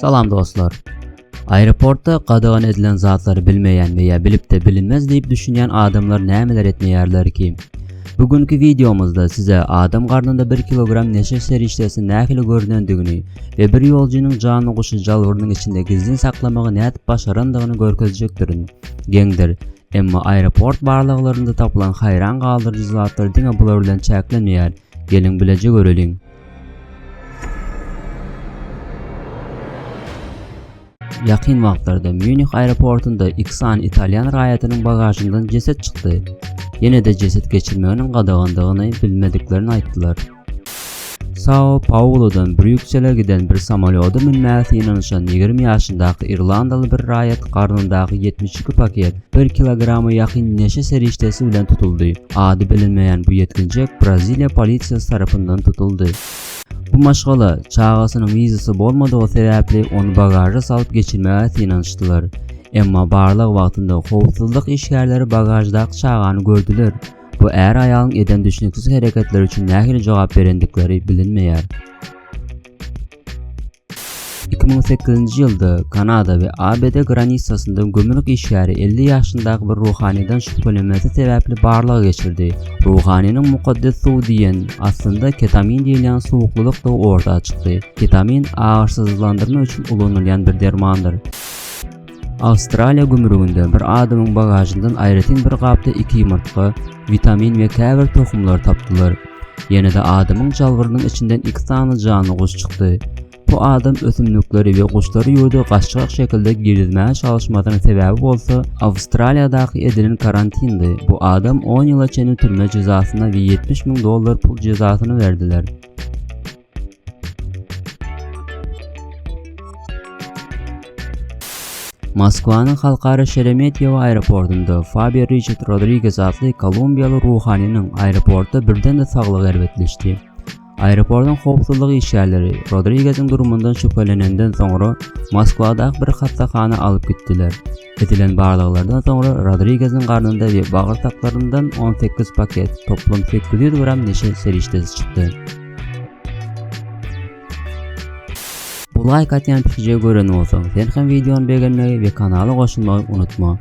Salam dostlar. Aeroportda qadağan edilen zatları bilmeyen veya bilip de bilinmez deyip düşünen adamlar nämeler etmeýärler ki? Bugünkü videomuzda size adam garnında 1 kilogram neşe seriştesi nähili görünendigini ve bir yolcunun canı kuşu jalwyrnyň içinde gizlin saklamagy nädip başarandygyny görkezjekdirin. Geňdir. Emma aeroport barlyklarynda tapılan hayran galdyrjy zatlar diňe bular bilen çäklenmeýär. Gelin bileje göreliň. Yakın wagtlarda Münih aeroportunda iksan İtalyan raýatynyň bagajyndan ceset çykdy. Yine de ceset geçirmeginiň gadagyndygyny bilmediklerini aýtdylar. Sao Paulo'dan Brüksel'e giden bir samolyoda minmäsi inanışan 20 ýaşyndaky Irlandaly bir raýat garnyndaky 72 paket 1 kilogramy ýakyn neşe seriştesi bilen tutuldy. Ady bilinmeýän bu ýetkinjek Braziliya polisiýasy tarapyndan tutuldy. Bu maşgala çağasynyň vizasy bolmadygy sebäpli onu bagaja salyp geçirmäge inanışdylar. Emma barlyk wagtynda howpsuzlyk işgärleri bagajdaky çağany gördüler. Bu er aýalyň eden düşünüksiz hereketler üçin nähili jogap berendikleri bilinmeýär. 2008-nji ýylda Kanada we ABD granitsasynda gömürük işgäri 50 ýaşyndaky bir ruhanydan şüphelenmesi sebäpli barlygy geçirdi. Ruhanynyň mukaddes suw diýen aslynda ketamin diýilen suwukluk da ortaya çykdy. Ketamin ağırsızlandırma üçin ulanylýan bir dermandyr. Avustraliya gümrüğünde bir adamın bagajından aýratyn bir gapda 2 ýumurtga, vitamin we käbir tohumlar tapdylar. Ýene-de adamyň jalwyrynyň içinden 2 sany jany kuş çykdy. Bu adam ösümlikleri we kuşlary ýurda gaççak şekilde girizmäge çalışmasynyň sebäbi bolsa, Avustraliýadaky edilen karantindy. Bu adam 10 ýyla çenli türme jezasyna we $70.000 pul jezasyny berdiler. Moskwanyň halkara Sheremetyevo aeroportunda Fabio Richard Rodriguez adly Kolumbiyaly ruhanynyň aeroportda birden de saglygy erbetleşdi. Aeroportun howpsuzlyk işgärleri Rodriguez'in durumundan şüphelenenden soňra Moskwadaky bir hastaxana alyp gitdiler. Edilen barlyklardan soňra Rodriguez'in garnynda we bagyrtaklaryndan 18 paket, toplam 800 gram neşe seriştesi çykdy. Bu like atýan pikirje gören bolsaň, sen hem videony beğenmeyi ve kanaly goşulmagy unutma.